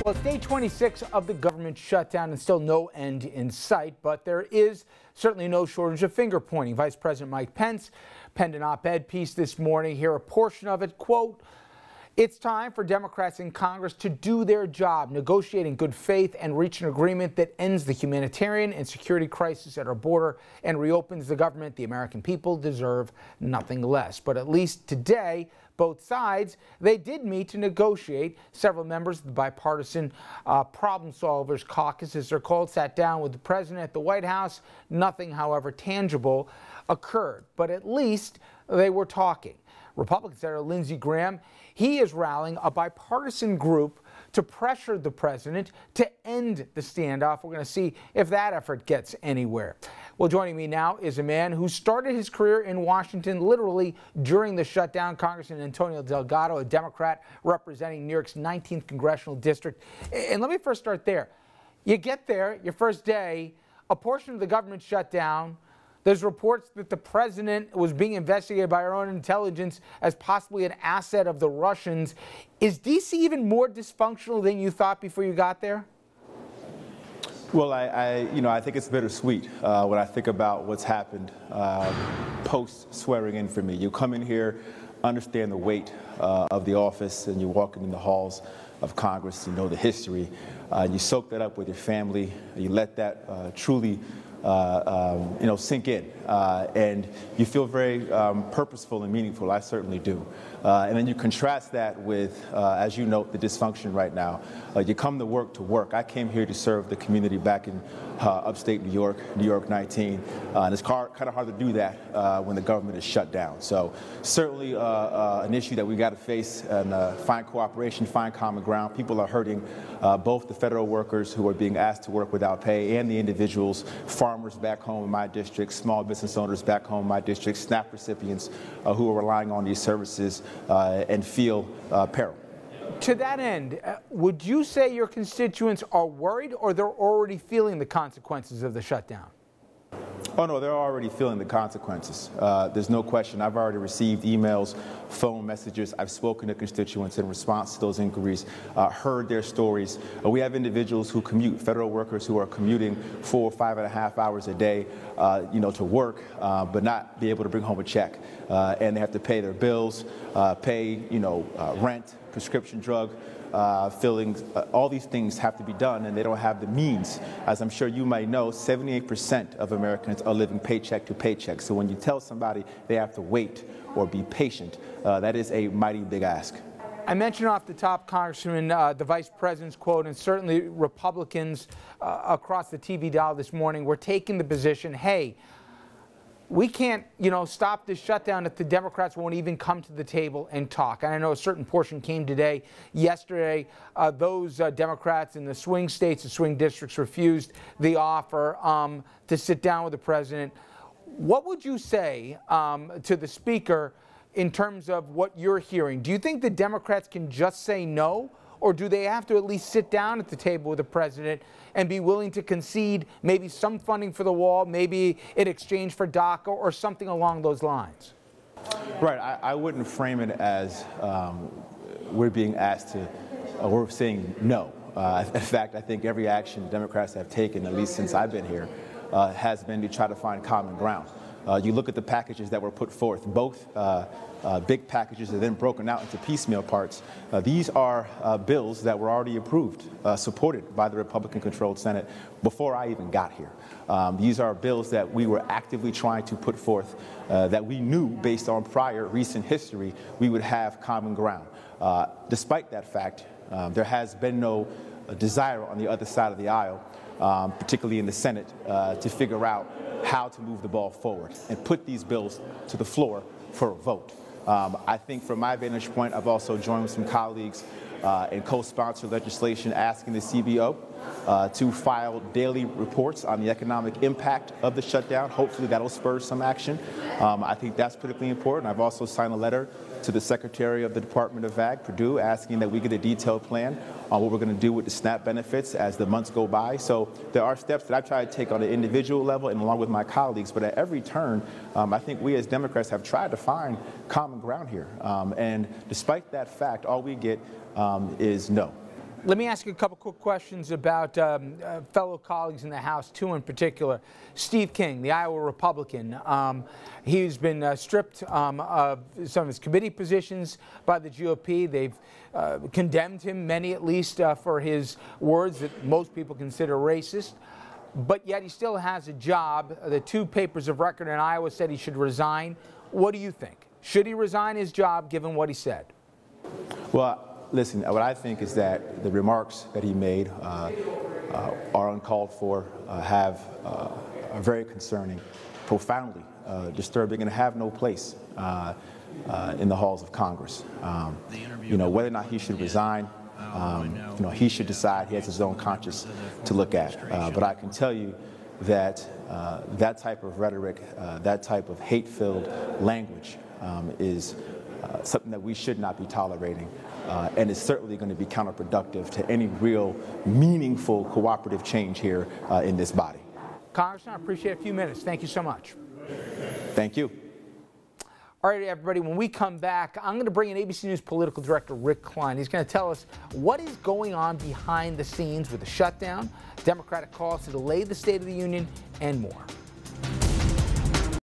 Well, it's day 26 of the government shutdown and still no end in sight, but there is certainly no shortage of finger pointing. Vice President Mike Pence penned an op-ed piece this morning. Here a portion of it, quote, "It's time for Democrats in Congress to do their job, negotiate in good faith and reach an agreement that ends the humanitarian and security crisis at our border and reopens the government. The American people deserve nothing less." But at least today, both sides, they did meet to negotiate. Several members of the bipartisan problem solvers caucus, as they're called, sat down with the president at the White House. Nothing, however, tangible occurred, but at least they were talking. Republican Senator Lindsey Graham, he is rallying a bipartisan group to pressure the president to end the standoff. We're going to see if that effort gets anywhere. Well, joining me now is a man who started his career in Washington literally during the shutdown, Congressman Antonio Delgado, a Democrat representing New York's 19th congressional district. And let me first start there. You get there, your first day, a portion of the government shut down. There's reports that the president was being investigated by our own intelligence as possibly an asset of the Russians. Is D.C. even more dysfunctional than you thought before you got there? Well, I think it's bittersweet when I think about what's happened post swearing in for me. You come in here, understand the weight of the office, and you're walking in the halls of Congress. You know the history. You soak that up with your family. You let that truly sink in, and you feel very purposeful and meaningful. I certainly do. And then you contrast that with, as you note, the dysfunction right now. You come to work. I came here to serve the community back in upstate New York, New York 19, and it's kind of hard to do that when the government is shut down. So certainly an issue that we got to face and find cooperation, find common ground. People are hurting, both the federal workers who are being asked to work without pay and the individuals, farmers back home in my district, small business owners back home in my district, SNAP recipients who are relying on these services and feel peril. To that end, would you say your constituents are worried, or they're already feeling the consequences of the shutdown? Oh, no, they're already feeling the consequences. There's no question. I've already received emails, phone messages. I've spoken to constituents in response to those inquiries, heard their stories. We have individuals who commute, federal workers who are commuting 4 or 5.5 hours a day, to work, but not be able to bring home a check. And they have to pay their bills, pay, rent, prescription drug fillings, all these things have to be done, and they don't have the means. As I'm sure you might know, 78% of Americans are living paycheck to paycheck. So when you tell somebody they have to wait or be patient, that is a mighty big ask. I mentioned off the top, Congressman, the Vice President's quote, and certainly Republicans across the TV dial this morning were taking the position, hey, we can't, stop this shutdown if the Democrats won't even come to the table and talk. And I know a certain portion came today. Yesterday, those Democrats in the swing states, the swing districts, refused the offer to sit down with the president. What would you say to the speaker in terms of what you're hearing? Do you think the Democrats can just say no? Or do they have to at least sit down at the table with the president and be willing to concede maybe some funding for the wall, maybe in exchange for DACA or something along those lines? Right. I wouldn't frame it as we're being asked to, or we're saying no. In fact, I think every action Democrats have taken, at least since I've been here, has been to try to find common ground. You look at the packages that were put forth, both big packages and then broken out into piecemeal parts. These are bills that were already approved, supported by the Republican-controlled Senate before I even got here. These are bills that we were actively trying to put forth that we knew, based on prior recent history, we would have common ground. Despite that fact, there has been no desire on the other side of the aisle, particularly in the Senate, to figure out how to move the ball forward and put these bills to the floor for a vote. I think from my vantage point, I've also joined with some colleagues and co-sponsored legislation asking the CBO to file daily reports on the economic impact of the shutdown. Hopefully that'll spur some action. I think that's critically important. I've also signed a letter to the Secretary of the Department of Ag, Perdue, asking that we get a detailed plan on what we're going to do with the SNAP benefits as the months go by. So there are steps that I've tried to take on an individual level and along with my colleagues, but at every turn, I think we as Democrats have tried to find common ground here. And despite that fact, all we get is no. Let me ask you a couple quick questions about fellow colleagues in the House, two in particular. Steve King, the Iowa Republican, he's been stripped of some of his committee positions by the GOP. They've condemned him, many at least, for his words that most people consider racist. But yet he still has a job. The two papers of record in Iowa said he should resign. What do you think? Should he resign his job given what he said? Well, listen, what I think is that the remarks that he made are uncalled for, are very concerning, profoundly disturbing, and have no place in the halls of Congress. Whether or not he should resign, he should decide. He has his own conscience to look at. But I can tell you that that type of rhetoric, that type of hate-filled language is something that we should not be tolerating, and is certainly going to be counterproductive to any real meaningful cooperative change here in this body. Congressman, I appreciate a few minutes. Thank you so much. Thank you. All right, everybody, when we come back, I'm going to bring in ABC News political director Rick Klein. He's going to tell us what is going on behind the scenes with the shutdown, Democratic calls to delay the State of the Union, and more.